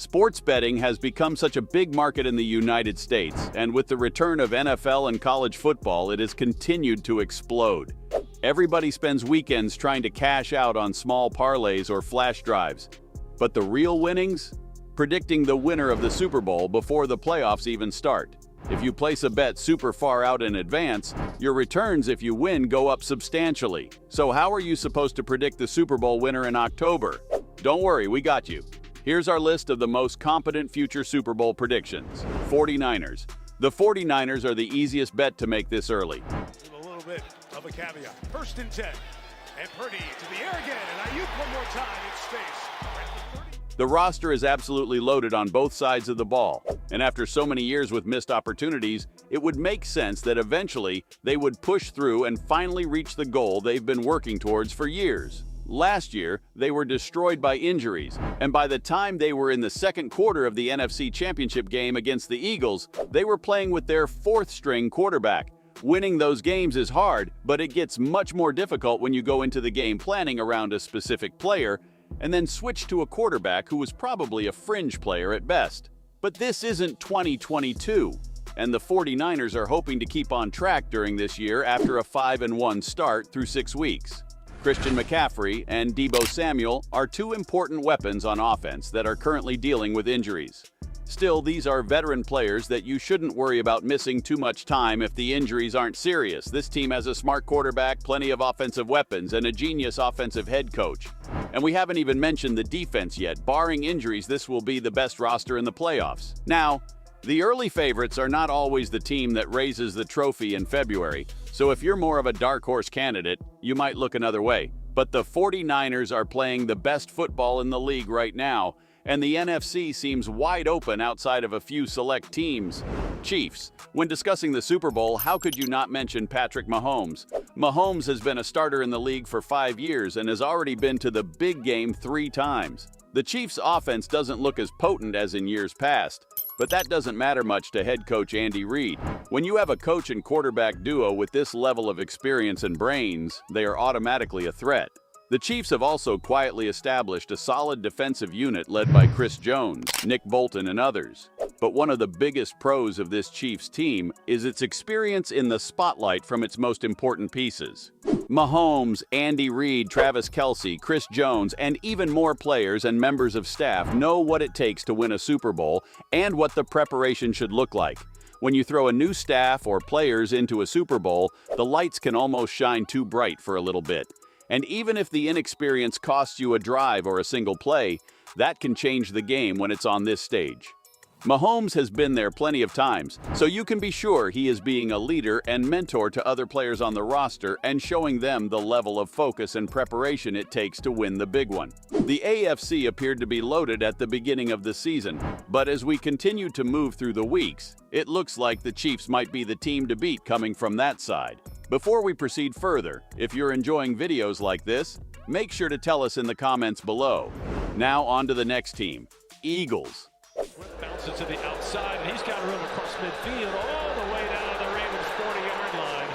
Sports betting has become such a big market in the United States, and with the return of NFL and college football, it has continued to explode. Everybody spends weekends trying to cash out on small parlays or flash drives. But the real winnings? Predicting the winner of the Super Bowl before the playoffs even start. If you place a bet super far out in advance, your returns if you win go up substantially. So how are you supposed to predict the Super Bowl winner in October? Don't worry, we got you. Here's our list of the most competent future Super Bowl predictions. 49ers. The 49ers are the easiest bet to make this early. A little bit of a caveat. 1st and 10. And Purdy to the air again. And Ayuk one more time in space. The roster is absolutely loaded on both sides of the ball. And after so many years with missed opportunities, it would make sense that eventually they would push through and finally reach the goal they've been working towards for years. Last year, they were destroyed by injuries, and by the time they were in the second quarter of the NFC Championship game against the Eagles, they were playing with their 4th-string quarterback. Winning those games is hard, but it gets much more difficult when you go into the game planning around a specific player and then switch to a quarterback who was probably a fringe player at best. But this isn't 2022, and the 49ers are hoping to keep on track during this year after a 5-1 start through 6 weeks. Christian McCaffrey and Deebo Samuel are two important weapons on offense that are currently dealing with injuries. Still, these are veteran players that you shouldn't worry about missing too much time if the injuries aren't serious. This team has a smart quarterback, plenty of offensive weapons, and a genius offensive head coach. And we haven't even mentioned the defense yet. Barring injuries, this will be the best roster in the playoffs. Now, the early favorites are not always the team that raises the trophy in February, so if you're more of a dark horse candidate, you might look another way. But the 49ers are playing the best football in the league right now, and the NFC seems wide open outside of a few select teams. Chiefs. When discussing the Super Bowl, how could you not mention Patrick Mahomes? Mahomes has been a starter in the league for 5 years and has already been to the big game 3 times. The Chiefs' offense doesn't look as potent as in years past, but that doesn't matter much to head coach Andy Reid. When you have a coach and quarterback duo with this level of experience and brains, they are automatically a threat. The Chiefs have also quietly established a solid defensive unit led by Chris Jones, Nick Bolton, and others. But one of the biggest pros of this Chiefs team is its experience in the spotlight from its most important pieces. Mahomes, Andy Reid, Travis Kelce, Chris Jones, and even more players and members of staff know what it takes to win a Super Bowl and what the preparation should look like. When you throw a new staff or players into a Super Bowl, the lights can almost shine too bright for a little bit. And even if the inexperience costs you a drive or a single play, that can change the game when it's on this stage. Mahomes has been there plenty of times, so you can be sure he is being a leader and mentor to other players on the roster and showing them the level of focus and preparation it takes to win the big one. The AFC appeared to be loaded at the beginning of the season, but as we continue to move through the weeks, it looks like the Chiefs might be the team to beat coming from that side. Before we proceed further, if you're enjoying videos like this, make sure to tell us in the comments below. Now on to the next team, Eagles. Bounces to the outside, and he's got room across midfield all the way down to the Ravens' 40-yard line.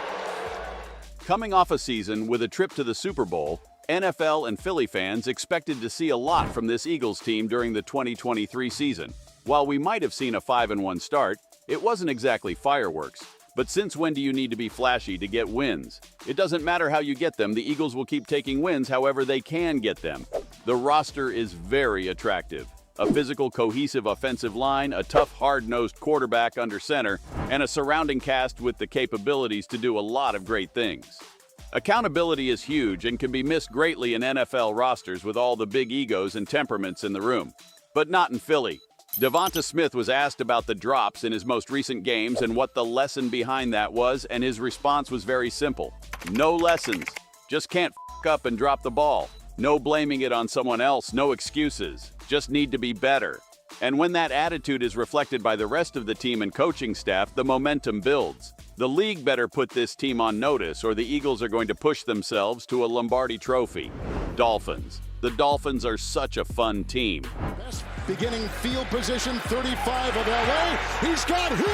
Coming off a season with a trip to the Super Bowl, NFL and Philly fans expected to see a lot from this Eagles team during the 2023 season. While we might have seen a 5-1 start, it wasn't exactly fireworks. But since when do you need to be flashy to get wins? It doesn't matter how you get them, the Eagles will keep taking wins however they can get them. The roster is very attractive. A physical, cohesive offensive line, a tough, hard-nosed quarterback under center, and a surrounding cast with the capabilities to do a lot of great things. Accountability is huge and can be missed greatly in NFL rosters with all the big egos and temperaments in the room. But not in Philly. Devonta Smith was asked about the drops in his most recent games and what the lesson behind that was, and his response was very simple. No lessons. Just can't f**k up and drop the ball. No blaming it on someone else, no excuses. Just need to be better. And when that attitude is reflected by the rest of the team and coaching staff, the momentum builds. The league better put this team on notice or the Eagles are going to push themselves to a Lombardi trophy. Dolphins. The Dolphins are such a fun team. Best beginning field position, 35 of LA. He's got Hill.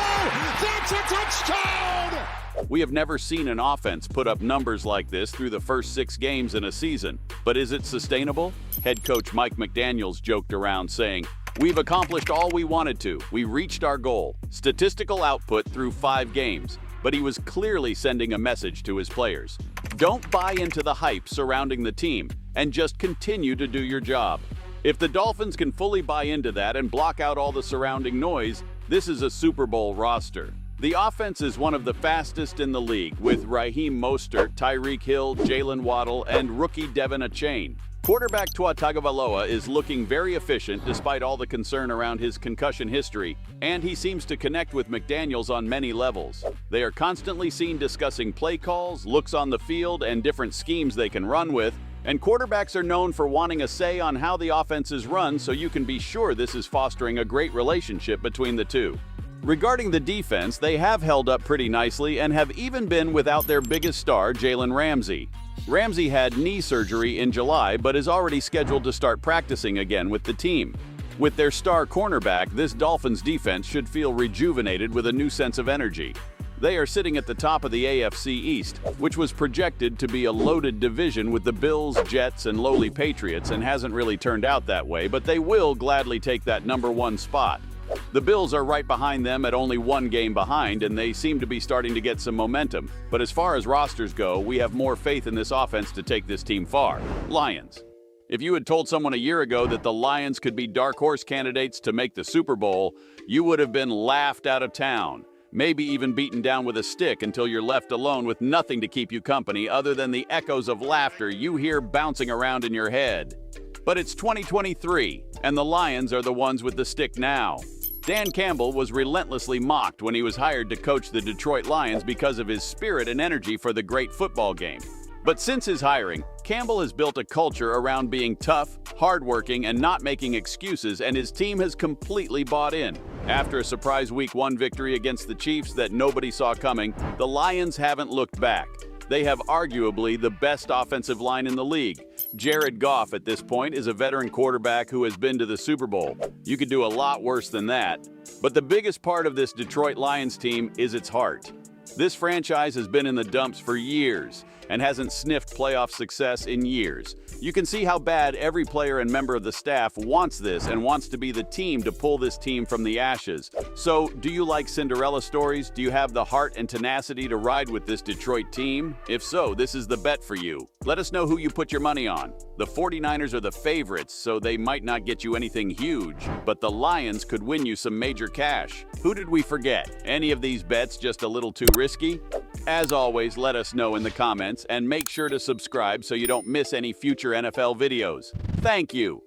That's a touchdown! We have never seen an offense put up numbers like this through the first 6 games in a season. But is it sustainable? Head coach Mike McDaniels joked around saying, We've accomplished all we wanted to. We reached our goal. Statistical output through 5 games. But he was clearly sending a message to his players. Don't buy into the hype surrounding the team and just continue to do your job. If the Dolphins can fully buy into that and block out all the surrounding noise, this is a Super Bowl roster. The offense is one of the fastest in the league, with Raheem Mostert, Tyreek Hill, Jalen Waddle, and rookie Devin Achane. Quarterback Tua Tagovailoa is looking very efficient despite all the concern around his concussion history, and he seems to connect with McDaniels on many levels. They are constantly seen discussing play calls, looks on the field, and different schemes they can run with, and quarterbacks are known for wanting a say on how the offense is run, so you can be sure this is fostering a great relationship between the two. Regarding the defense, they have held up pretty nicely and have even been without their biggest star, Jalen Ramsey. Ramsey had knee surgery in July but is already scheduled to start practicing again with the team. With their star cornerback, this Dolphins defense should feel rejuvenated with a new sense of energy. They are sitting at the top of the AFC East, which was projected to be a loaded division with the Bills, Jets, and lowly Patriots, and hasn't really turned out that way, but they will gladly take that #1 spot. The Bills are right behind them at only 1 game behind, and they seem to be starting to get some momentum. But as far as rosters go, we have more faith in this offense to take this team far. Lions. If you had told someone a year ago that the Lions could be dark horse candidates to make the Super Bowl, you would have been laughed out of town. Maybe even beaten down with a stick until you're left alone with nothing to keep you company other than the echoes of laughter you hear bouncing around in your head. But it's 2023, and the Lions are the ones with the stick now. Dan Campbell was relentlessly mocked when he was hired to coach the Detroit Lions because of his spirit and energy for the great football game. But since his hiring, Campbell has built a culture around being tough, hardworking, and not making excuses, and his team has completely bought in. After a surprise Week 1 victory against the Chiefs that nobody saw coming, the Lions haven't looked back. They have arguably the best offensive line in the league. Jared Goff at this point is a veteran quarterback who has been to the Super Bowl. You could do a lot worse than that. But the biggest part of this Detroit Lions team is its heart. This franchise has been in the dumps for years and hasn't sniffed playoff success in years. You can see how bad every player and member of the staff wants this and wants to be the team to pull this team from the ashes. So, do you like Cinderella stories? Do you have the heart and tenacity to ride with this Detroit team? If so, this is the bet for you. Let us know who you put your money on. The 49ers are the favorites, so they might not get you anything huge, but the Lions could win you some major cash. Who did we forget? Any of these bets just a little too risky? As always, let us know in the comments and make sure to subscribe so you don't miss any future NFL videos. Thank you.